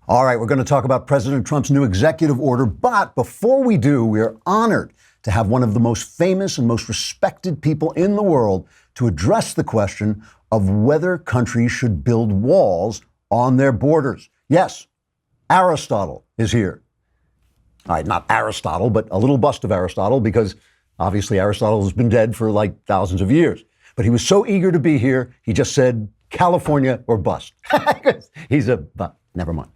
All right, we're going to talk about President Trump's new executive order, but before we do, we are honored to have one of the most famous and most respected people in the world to address the question of whether countries should build walls on their borders. Yes, Aristotle is here. All right, not Aristotle, but a little bust of Aristotle, because obviously Aristotle has been dead for like thousands of years. But he was so eager to be here, he just said, California or bust. He's a... Never mind.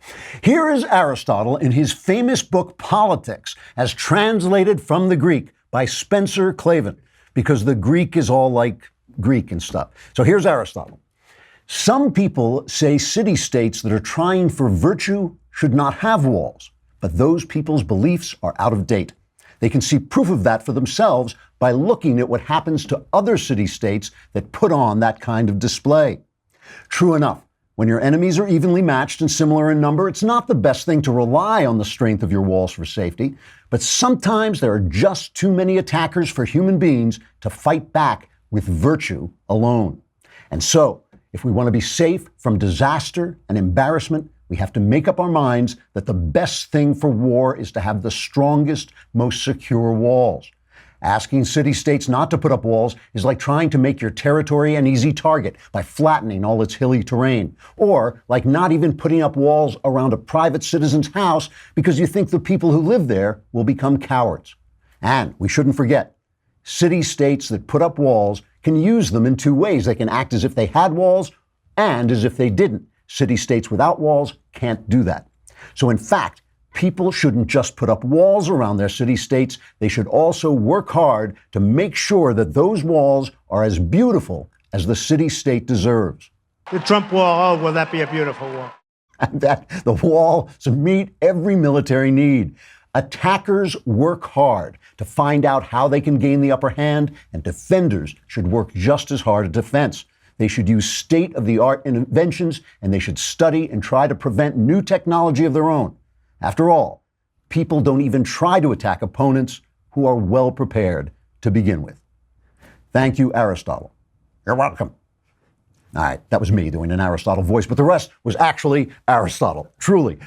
Here is Aristotle in his famous book, Politics, as translated from the Greek by Spencer Klavan, because the Greek is all like Greek and stuff. So here's Aristotle. Some people say city-states that are trying for virtue should not have walls, but those people's beliefs are out of date. They can see proof of that for themselves by looking at what happens to other city-states that put on that kind of display. True enough. When your enemies are evenly matched and similar in number, it's not the best thing to rely on the strength of your walls for safety. But sometimes there are just too many attackers for human beings to fight back with virtue alone. And so, if we want to be safe from disaster and embarrassment, we have to make up our minds that the best thing for war is to have the strongest, most secure walls. Asking city-states not to put up walls is like trying to make your territory an easy target by flattening all its hilly terrain, or like not even putting up walls around a private citizen's house because you think the people who live there will become cowards. And we shouldn't forget, city-states that put up walls can use them in two ways. They can act as if they had walls and as if they didn't. City-states without walls can't do that. So in fact, people shouldn't just put up walls around their city-states. They should also work hard to make sure that those walls are as beautiful as the city-state deserves. The Trump wall, oh, will that be a beautiful wall? And that the wall should meet every military need. Attackers work hard to find out how they can gain the upper hand, and defenders should work just as hard at defense. They should use state-of-the-art inventions, and they should study and try to prevent new technology of their own. After all, people don't even try to attack opponents who are well prepared to begin with. Thank you, Aristotle. You're welcome. All right, that was me doing an Aristotle voice, but the rest was actually Aristotle, truly.